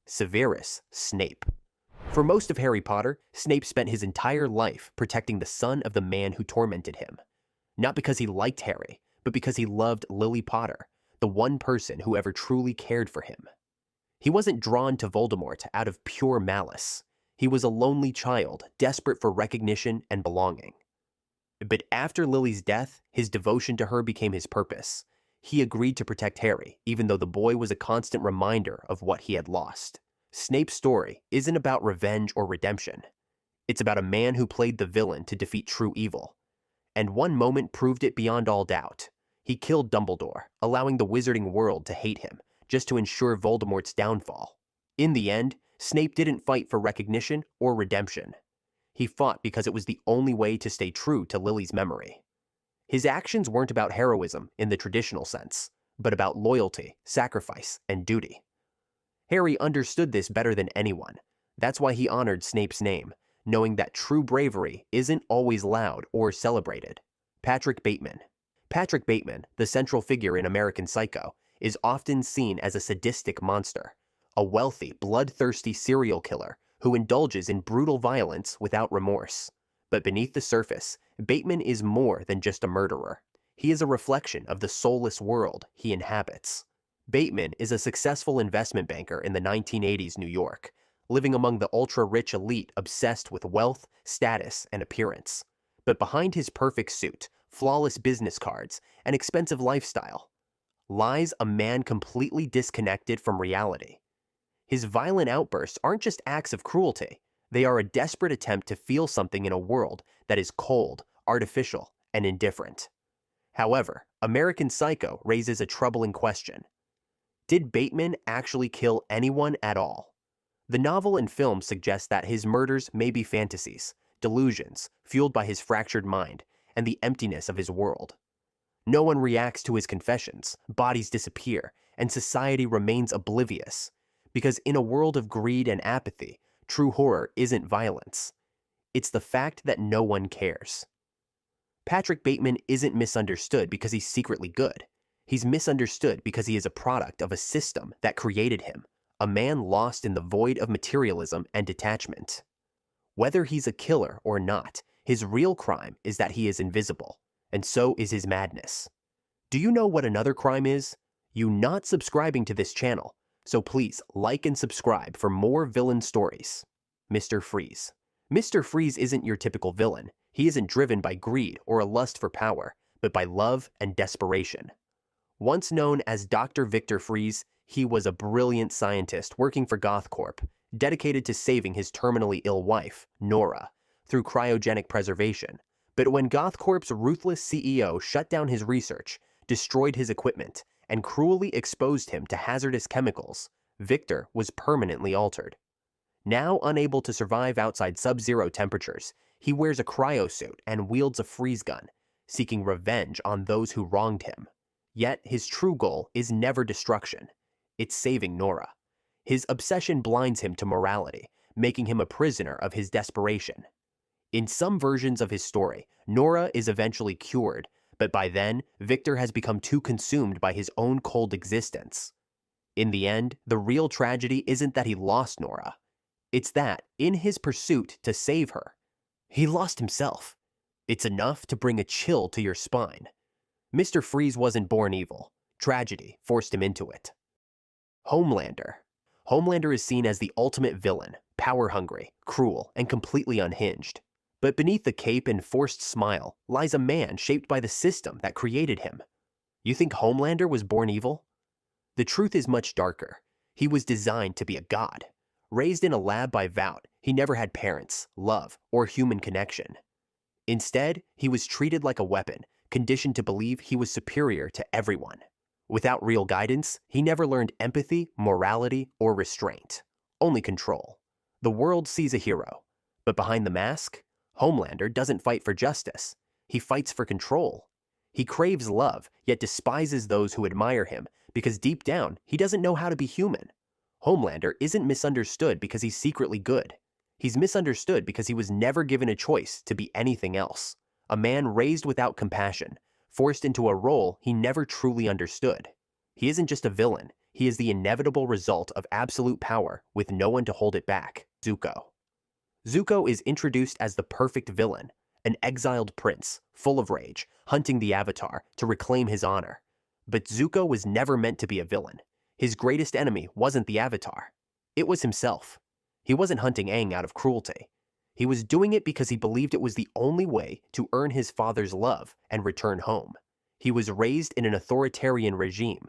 Severus Snape. For most of Harry Potter, Snape spent his entire life protecting the son of the man who tormented him. Not because he liked Harry, but because he loved Lily Potter, the one person who ever truly cared for him. He wasn't drawn to Voldemort out of pure malice. He was a lonely child, desperate for recognition and belonging. But after Lily's death, his devotion to her became his purpose. He agreed to protect Harry, even though the boy was a constant reminder of what he had lost. Snape's story isn't about revenge or redemption. It's about a man who played the villain to defeat true evil. And one moment proved it beyond all doubt. He killed Dumbledore, allowing the wizarding world to hate him, just to ensure Voldemort's downfall. In the end, Snape didn't fight for recognition or redemption. He fought because it was the only way to stay true to Lily's memory. His actions weren't about heroism in the traditional sense, but about loyalty, sacrifice, and duty. Harry understood this better than anyone. That's why he honored Snape's name, knowing that true bravery isn't always loud or celebrated. Patrick Bateman. Patrick Bateman, the central figure in American Psycho, is often seen as a sadistic monster, a wealthy, bloodthirsty serial killer who indulges in brutal violence without remorse. But beneath the surface, Bateman is more than just a murderer. He is a reflection of the soulless world he inhabits. Bateman is a successful investment banker in the 1980s New York, living among the ultra-rich elite obsessed with wealth, status, and appearance. But behind his perfect suit, flawless business cards, and expensive lifestyle, lies a man completely disconnected from reality. His violent outbursts aren't just acts of cruelty. They are a desperate attempt to feel something in a world that is cold, artificial, and indifferent. However, American Psycho raises a troubling question. Did Bateman actually kill anyone at all? The novel and film suggest that his murders may be fantasies, delusions, fueled by his fractured mind and the emptiness of his world. No one reacts to his confessions, bodies disappear, and society remains oblivious. Because in a world of greed and apathy, true horror isn't violence. It's the fact that no one cares. Patrick Bateman isn't misunderstood because he's secretly good. He's misunderstood because he is a product of a system that created him, a man lost in the void of materialism and detachment. Whether he's a killer or not, his real crime is that he is invisible, and so is his madness. Do you know what another crime is? You not subscribing to this channel, so please like and subscribe for more villain stories. Mr. Freeze. Mr. Freeze isn't your typical villain. He isn't driven by greed or a lust for power, but by love and desperation. Once known as Dr. Victor Freeze, he was a brilliant scientist working for GothCorp, dedicated to saving his terminally ill wife, Nora, through cryogenic preservation. But when GothCorp's ruthless CEO shut down his research, destroyed his equipment, and cruelly exposed him to hazardous chemicals, Victor was permanently altered. Now unable to survive outside sub-zero temperatures, he wears a cryosuit and wields a freeze gun, seeking revenge on those who wronged him. Yet his true goal is never destruction. It's saving Nora. His obsession blinds him to morality, making him a prisoner of his desperation. In some versions of his story, Nora is eventually cured, but by then, Victor has become too consumed by his own cold existence. In the end, the real tragedy isn't that he lost Nora. It's that, in his pursuit to save her, he lost himself. It's enough to bring a chill to your spine. Mr. Freeze wasn't born evil. Tragedy forced him into it. Homelander. Homelander is seen as the ultimate villain, power-hungry, cruel, and completely unhinged. But beneath the cape and forced smile lies a man shaped by the system that created him. You think Homelander was born evil? The truth is much darker. He was designed to be a god. Raised in a lab by Vought, he never had parents, love, or human connection. Instead, he was treated like a weapon, conditioned to believe he was superior to everyone. Without real guidance, he never learned empathy, morality, or restraint. Only control. The world sees a hero, but behind the mask, Homelander doesn't fight for justice. He fights for control. He craves love, yet despises those who admire him, because deep down, he doesn't know how to be human. Homelander isn't misunderstood because he's secretly good. He's misunderstood because he was never given a choice to be anything else. A man raised without compassion, forced into a role he never truly understood. He isn't just a villain, he is the inevitable result of absolute power with no one to hold it back, Zuko. Zuko is introduced as the perfect villain, an exiled prince, full of rage, hunting the Avatar to reclaim his honor. But Zuko was never meant to be a villain. His greatest enemy wasn't the Avatar. It was himself. He wasn't hunting Aang out of cruelty. He was doing it because he believed it was the only way to earn his father's love and return home. He was raised in an authoritarian regime,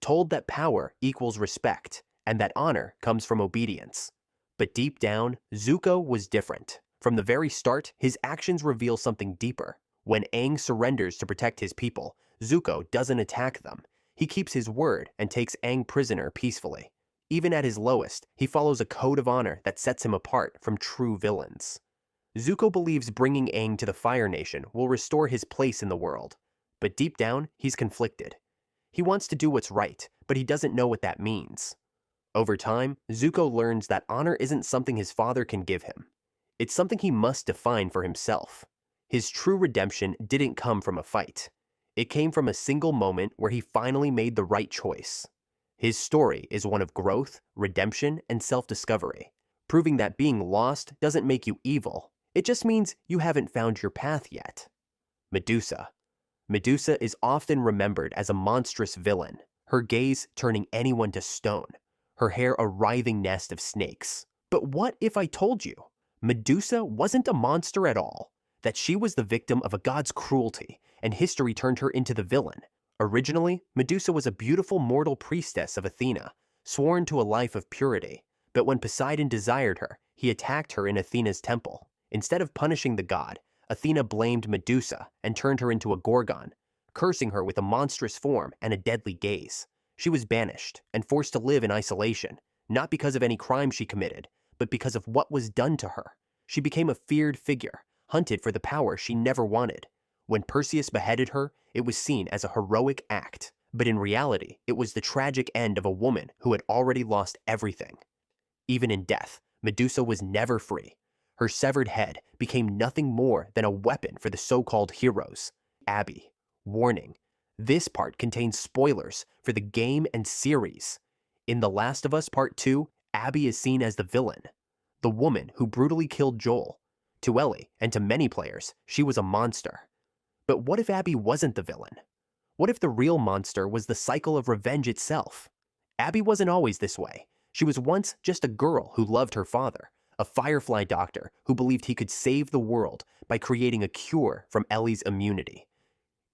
told that power equals respect and that honor comes from obedience. But deep down, Zuko was different. From the very start, his actions reveal something deeper. When Aang surrenders to protect his people, Zuko doesn't attack them. He keeps his word and takes Aang prisoner peacefully. Even at his lowest, he follows a code of honor that sets him apart from true villains. Zuko believes bringing Aang to the Fire Nation will restore his place in the world. But deep down, he's conflicted. He wants to do what's right, but he doesn't know what that means. Over time, Zuko learns that honor isn't something his father can give him. It's something he must define for himself. His true redemption didn't come from a fight. It came from a single moment where he finally made the right choice. His story is one of growth, redemption, and self-discovery, proving that being lost doesn't make you evil. It just means you haven't found your path yet. Medusa. Medusa is often remembered as a monstrous villain, her gaze turning anyone to stone, her hair a writhing nest of snakes. But what if I told you Medusa wasn't a monster at all, that she was the victim of a god's cruelty, and history turned her into the villain? Originally, Medusa was a beautiful mortal priestess of Athena, sworn to a life of purity. But when Poseidon desired her, he attacked her in Athena's temple. Instead of punishing the god, Athena blamed Medusa and turned her into a Gorgon, cursing her with a monstrous form and a deadly gaze. She was banished and forced to live in isolation, not because of any crime she committed, but because of what was done to her. She became a feared figure, hunted for the power she never wanted. When Perseus beheaded her, it was seen as a heroic act, but in reality, it was the tragic end of a woman who had already lost everything. Even in death, Medusa was never free. Her severed head became nothing more than a weapon for the so-called heroes. Abby. Warning: this part contains spoilers for the game and series. In The Last of Us Part 2, Abby is seen as the villain, the woman who brutally killed Joel. To Ellie, and to many players, she was a monster. But what if Abby wasn't the villain? What if the real monster was the cycle of revenge itself? Abby wasn't always this way. She was once just a girl who loved her father, a Firefly doctor who believed he could save the world by creating a cure from Ellie's immunity,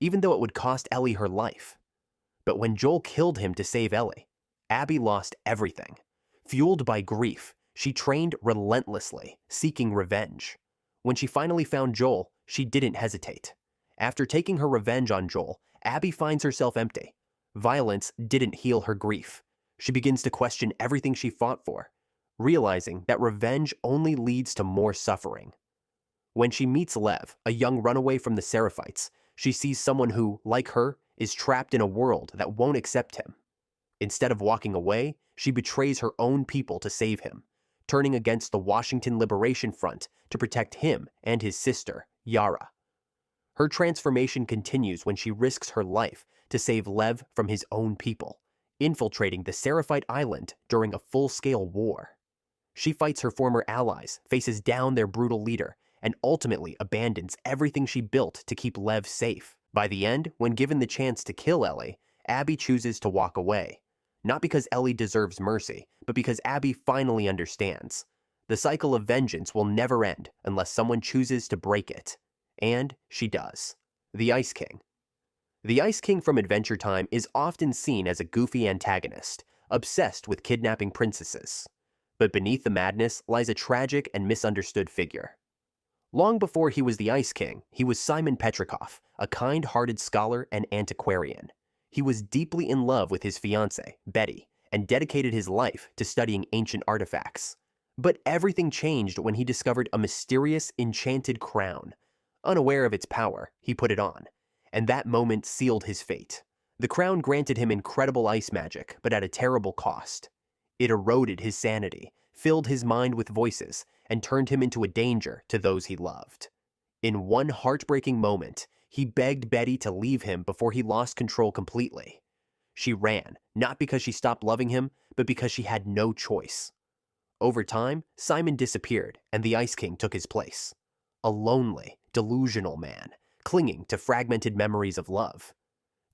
even though it would cost Ellie her life. But when Joel killed him to save Ellie, Abby lost everything. Fueled by grief, she trained relentlessly, seeking revenge. When she finally found Joel, she didn't hesitate. After taking her revenge on Joel, Abby finds herself empty. Violence didn't heal her grief. She begins to question everything she fought for, realizing that revenge only leads to more suffering. When she meets Lev, a young runaway from the Seraphites, she sees someone who, like her, is trapped in a world that won't accept him. Instead of walking away, she betrays her own people to save him, turning against the Washington Liberation Front to protect him and his sister, Yara. Her transformation continues when she risks her life to save Lev from his own people, infiltrating the Seraphite Island during a full-scale war. She fights her former allies, faces down their brutal leader, and ultimately abandons everything she built to keep Lev safe. By the end, when given the chance to kill Ellie, Abby chooses to walk away. Not because Ellie deserves mercy, but because Abby finally understands. The cycle of vengeance will never end unless someone chooses to break it. And she does. The Ice King. The Ice King from Adventure Time is often seen as a goofy antagonist, obsessed with kidnapping princesses. But beneath the madness lies a tragic and misunderstood figure. Long before he was the Ice King, he was Simon Petrikov, a kind-hearted scholar and antiquarian. He was deeply in love with his fiancée, Betty, and dedicated his life to studying ancient artifacts. But everything changed when he discovered a mysterious, enchanted crown. Unaware of its power, he put it on, and that moment sealed his fate. The crown granted him incredible ice magic, but at a terrible cost. It eroded his sanity, filled his mind with voices, and turned him into a danger to those he loved. In one heartbreaking moment, he begged Betty to leave him before he lost control completely. She ran, not because she stopped loving him, but because she had no choice. Over time, Simon disappeared, and the Ice King took his place. A lonely, delusional man, clinging to fragmented memories of love.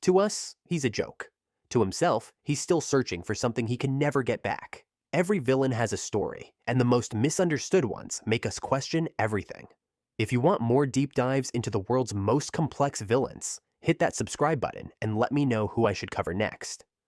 To us, he's a joke. To himself, he's still searching for something he can never get back. Every villain has a story, and the most misunderstood ones make us question everything. If you want more deep dives into the world's most complex villains, hit that subscribe button and let me know who I should cover next.